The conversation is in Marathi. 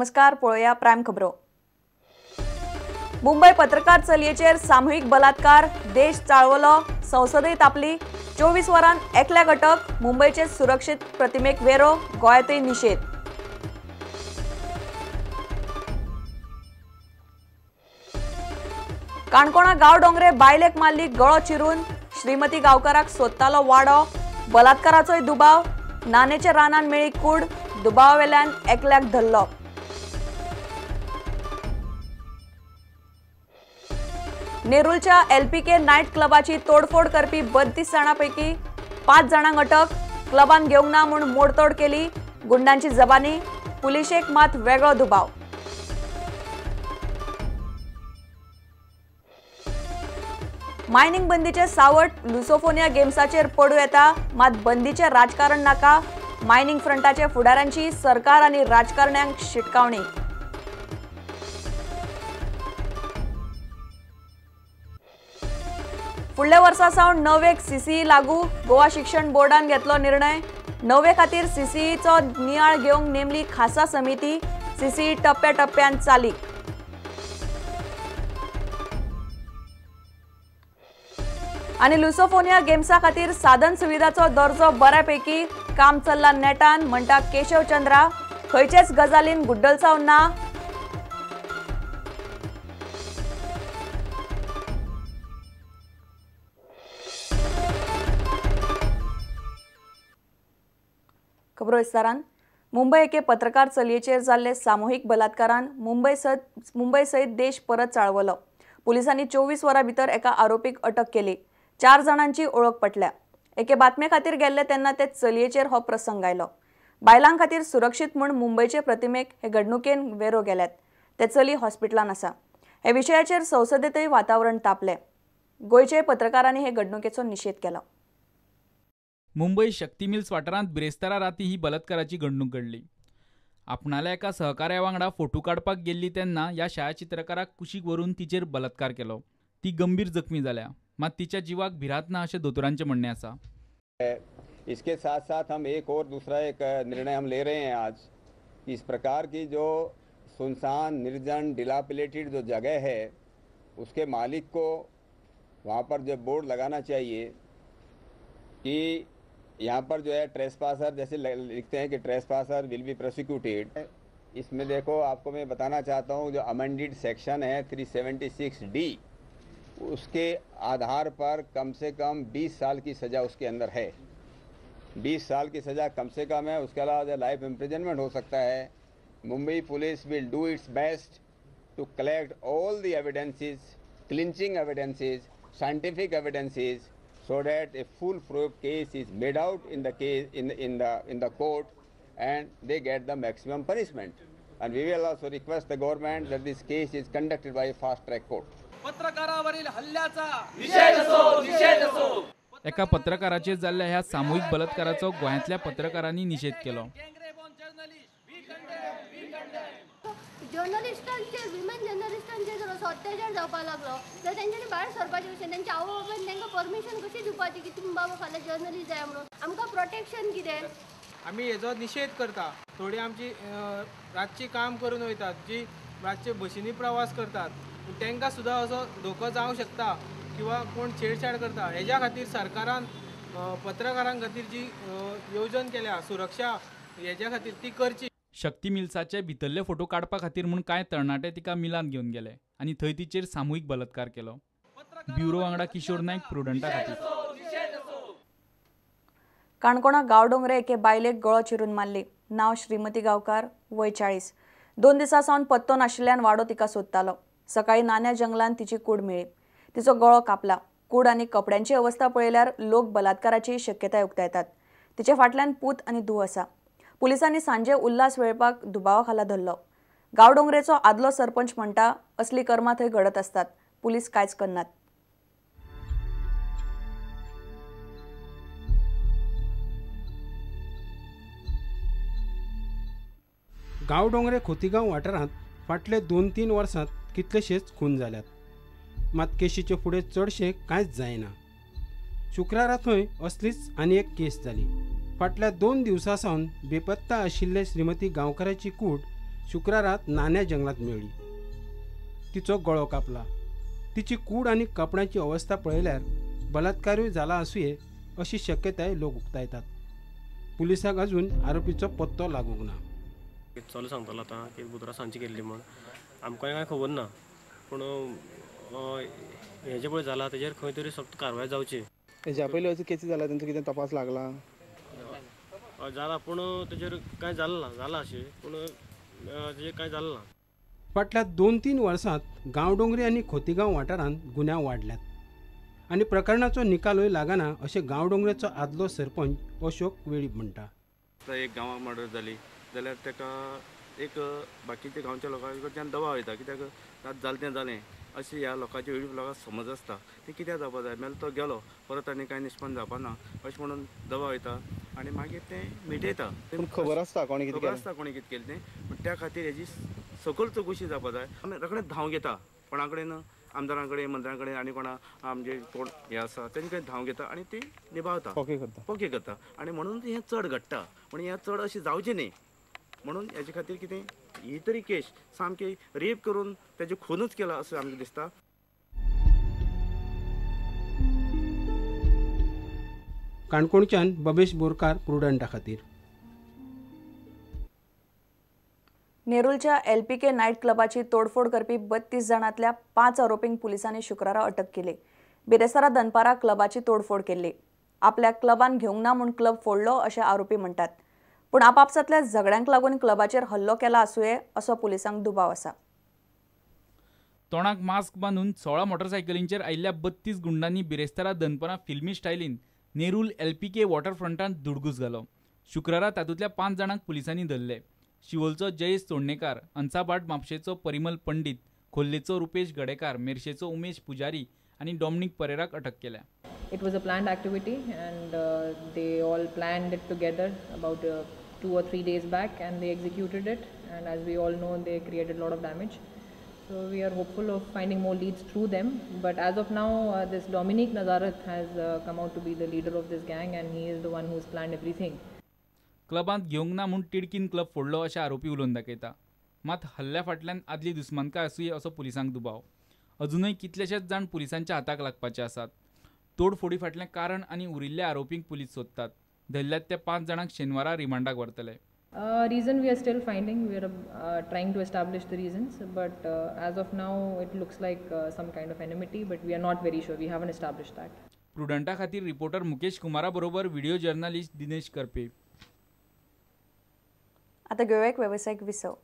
नमस्कार, पळोवया प्रायम खबरो। मुंबई पत्रकार चलयेचेर सामूहिक बलात्कार, देश चाळवलो, संसदेत आपली 24 वरांत एकल्याक अटक, मुंबईचे सुरक्षित प्रतिमेक वेरो, गोंयांतय निषेध। काणकोणा गांवडोंगरे बायलेक मारली गळो चिरून, श्रीमती गांवकाराक सोदतालो वाडो, बलात्काराचोय दुबाव, नानेचे रानान मेळ्ळी कूड, दुबावावेल्यान एकल्याक धरलो। नेरुलच्या एलपीके नाईट क्लबाची तोडफोड करपी 32 जाणांपैकी 5 जाणांक अटक, क्लबान घेवंक ना म्हूण मोडतोड केली, गुंडांची जबानी, पुलिशेक मात वेगळो दुबाव। मायनिंग बंदीचे सावट लुसोफोनिया गेम्साचेर पडू येता, मात बंदीचे राजकारण नाका, मायनिंग फ्रंटाचे फुडाऱ्यांची सरकार आनी राजकारण्यांक शिटकावणी। फुडल्या वर्सा सावन 9वेक सीसीई लागू, गोवा शिक्षण बोर्डान घेतलो निर्णय, 9वे खातीर सीसीईचो नियाळ घेवंक नेमली खासा समिती, सीसीई टप्प्याटप्प्यान चालीक। आनी लुसोफोनिया गेम्सा खातीर साधन सुविधाचो दर्जो बऱ्यापैकी, काम चल्ला नेटान, म्हणटा केशव चंद्रा, खंयचेच गजालीन गुड्डलसाव ना। खबरो विस्तारान। मुंबई एके पत्रकार चलयेचेर जाल्ले सामूहिक बलात्कारान मुंबई सयत देश परत चाळवलो। पुलिसांनी 24 वरां भितर एका आरोपीक अटक केली, 4 जाणांची ओळख पटल्या। एके बातमे खातीर गेल्ले तेन्ना ते चलयेचेर हो प्रसंग आयलो। बायलां खातीर सुरक्षीत म्हूण मुंबयचे प्रतिमेक हे घडणुकेन वेरो गेल्यात, ते चली हॉस्पिटलान आसा। हे विशयाचेर संसदेतय वातावरण तापले। गोंयचे पत्रकारांनी हे घडणुकेचो निषेध केलो। मुंबई शक्ती मिल्स वाठारांत बिरेस्तारा राती ही बलात्काराची घडणूक घडली। आपणाल्या एका सहकार्या वांगडा फोटो काडपाक गेल्ली तेन्ना ह्या छायाचित्रकाराक कुशीक व्हरून तिचेर बलात्कार केलो। ती गंभीर जखमी जाल्या, मात तिच्या जिवाक भिरांत ना अशें दोतोरांचें म्हणणें आसा। इसके साथ साथ हम दूसरा एक निर्णय हम ले रहे हैं आज, इस प्रकार की जो सुनसान, निर्जन, डिलापिलेटेड जो जगह है, उसके मालिक को वहाँ पर जो बोर्ड लगाना चाहिए कि यहाँ पर जो है ट्रेसपासर, जैसे लिखते हैं कि ट्रेसपासर विल बी प्रोसिक्यूटेड। इसमें देखो, आपको मैं बताना चाहता हूँ, जो अमेंडेड सेक्शन है 376D, उसके आधार पर कम से कम 20 साल की सज़ा उसके अंदर है। 20 साल की सज़ा कम से कम है, उसके अलावा लाइफ इम्प्रिजनमेंट हो सकता है। Mumbai police will do its best to collect all the evidences, clinching evidences, scientific evidences, so that a full proof case is made out in the case in the court and they get the maximum punishment. And we will also request the government that this case is conducted by a fast track court. पत्रकारावरील हल्ल्याचा निषेध असो। एका पत्रकाराचेर जाल्ल्या ह्या सामूहिक बलात्काराचो गोंयांतल्या पत्रकारांनी निषेध केलो। जर्नलिस्टांचे, विमेन जर्नलिस्टांचे जर असो अत्याचार जावपाक लागलो तर तेंच्यांनी भायर सरपाचें कशें, तेंच्या आवय बापायन तांकां परमिशन कशी दिवपाची की तुमी बाबा फाल्यां जर्नलिस्ट जाय म्हणून, आमकां प्रोटेक्शन कितें? आमी हेजो निषेध करता। थोडी आमची रातची काम करून वयतात, जी रातचे बसींनी प्रवास करतात, तांकां सुद्दां असो धोको जावंक शकता किंवा कोण छेडछाड करता। हेज्या खातीर सरकारान पत्रकारां खातीर जी येवजण केल्या सुरक्षा, हेज्या खातीर ती करची। शक्ती मिल्साचे भितरले फोटो काडपा खातीर म्हूण कांय तरणाटे तिका मिलान घेवन गेले आनी थंय तिचेर सामूहिक बलात्कार केलो। ब्युरो वांगडा किशोर नायक, प्रुडंटा खातीर। काणकोणा गांवडोंगरे एके बायलेक गळो चिरून मारली, नांव श्रीमती गांवकार, वय 40। 2 दिसां सावन पत्तो नाशिल्ल्यान वाडो तिका सोदतालो। सकाळी नान्या जंगलान तिची कूड मेळ्ळी, तिचो गळो कापला। कूड आनी कपड्यांची अवस्था पळयल्यार लोक बलात्काराची शक्यताय उक्तायतात। तिचे फाटल्यान पूत आनी धूव आसा। पुलिसांनी सांजे उल्हास वेळपाक दुबावा खाला धरलो। गांवडोंगरेचो आदलो सरपंच म्हणटा, असली कर्मां थंय घडत असतात, पुलीस कांयच करनात। गांवडोंगरे खोतीगांव वाठारांत फाटले 2-3 वर्सांत कितलेशेच खून जाल्यात, मात केशीचे फुडें चडशें कांयच जायना। शुक्रारा थंय असलीच आनी एक केस जाली। फाटल्या 2 दिवसां सावन बेपत्ता आशिल्ले श्रीमती गांवकाराची कूड शुक्रारात नाण्या जंगलात मेळ्ळी. तिचो गळो कापला. तिची कूड आणि कपड्याची अवस्था पळयल्यार बलात्कारूय जाला आसूये अशी शक्यताय लोक उक्तायतात. पुलिसाक अजून आरोपीचो पत्तो लागूंक ना. चलो सांगतालो आतां की बुधवारा सांजची केल्ली म्हण आमकां कांय खबर ना, पूण हें जें पळय जालां तेजेर खंय तरी सक्त कारवाय जावची. हेज्या पयलीं अजून केसी जाला तेंचो कितें तपास लागला? जाला पूण तेजेर कांय जालें ना, जाला अशें पूण तेजेर कांय जालें ना. फाटल्या 2-3 वर्सांत गांवडोंगरी आनी खोतीगांव वाठारांत गुन्यांव वाडल्यात आनी प्रकरणाचो निकालूय लागना अशें गांवडोंगरेचो आदलो सरपंच अशोक वेळीप म्हणटा. एक गांवांत मर्डर जाली जाल्यार ताका एक बाकीच्या गांवच्या लोकां कडच्यान दबाव वयता, कित्याक जालें तें जालें अशी ह्या लोकांची वेळीप लोकांक समज आसता. ती कित्याक जावपा जाय, नाजाल्यार तो गेलो परत आनी कांय निश्पन्न जावपा ना अशें म्हणून दबाव वयता आनी मागीर तें मिटयता. पूण खबर आसता कोणी कितें खबर आसता कोणी कितें केलें तें, पूण त्या खातीर हेजी सकल चवकशी जावपा जाय. आमी रोखडेंच धांव घेता कोणा कडेन, आमदारां कडेन, मंत्र्यां कडेन आनी कोणा म्हणजे कोण हें आसा तेंचे कडेन धांव घेता आनी ती निभावता, ओके करता. आनी म्हणून हें चड घडटा. पूण हें चड अशें जावचें न्ही म्हणून हेजे खातीर कितें ही तरी केस सामकी रेप करून तेजे खूनच केला अशें आमकां दिसता. काणकोणच्यान बबेश बोरकार, प्रुडंटा खातीर. नेरूलच्या LPK नायट क्लबाची तोडफोड करपी 32 जाणांतल्या 5 आरोपींक पुलिसांनी शुक्रारा अटक केली. बिरेस्तारा दनपारा क्लबाची तोडफोड केल्ली. आपल्या क्लबान घेवंक ना म्हूण क्लब फोडलो अशें आरोपी म्हणटात. पूण आपापसांतल्या झगड्यांक लागून क्लबाचेर हल्लो केला आसूये असो पुलिसांक दुबाव आसा. तोंडाक मास्क बांदून 16 मोटरसायकलींचेर आयिल्ल्या 32 गुंडांनी बिरेस्तारा दनपारा फिल्मी स्टायलीन नेरूल LPK वॉटरफ्रंटांत दुडगूस घालो. शुक्रारा तातूंतल्या 5 जाणांक पुलिसांनी धरले. शिवोलचो जयेश चोडणेकार, अंसाबाट म्हापशेचो परिमल पंडीत, खोल्लेचो रुपेश गडेकार, मेर्शेचो उमेश पुजारी आनी डॉमिनिक परेराक अटक केल्या. It was a planned activity and they all planned it together about 2 or 3 days back and they executed it, and as we all know they created a lot of damage. So we are hopeful of finding more leads through them, but as of now this Dominic Nazaret has come out to be the leader of this gang and he is the one who's planned everything. क्लबांत घेवंक ना म्हूण तिडकीन क्लब फोडलो अशें आरोपी उलोवन दाखयता. मात हल्ल्या फाटल्यान आदली दुस्मानकाय आसूये असो पुलिसांक दुबाव. अजुनूय कितलेशेच जाण पुलिसांच्या हाताक लागपाचे आसात. तोडफोडी फाटलें कारण आनी उरिल्ल्या आरोपींक पुलीस सोदतात. धरल्यात त्या 5 जाणांक शेनवारा रिमांडाक व्हरतले. Reason we are still finding. We are trying to establish the reasons, but as of now it looks like some kind of enmity, but we are not very sure. We haven't established that. प्रुडंटा खातीर रिपोर्टर मुकेश कुमारा बरोबर व्हिडिओ जर्नलिस्ट दिनेश करपे. आता घेऊया एक व्यावसायिक विसव.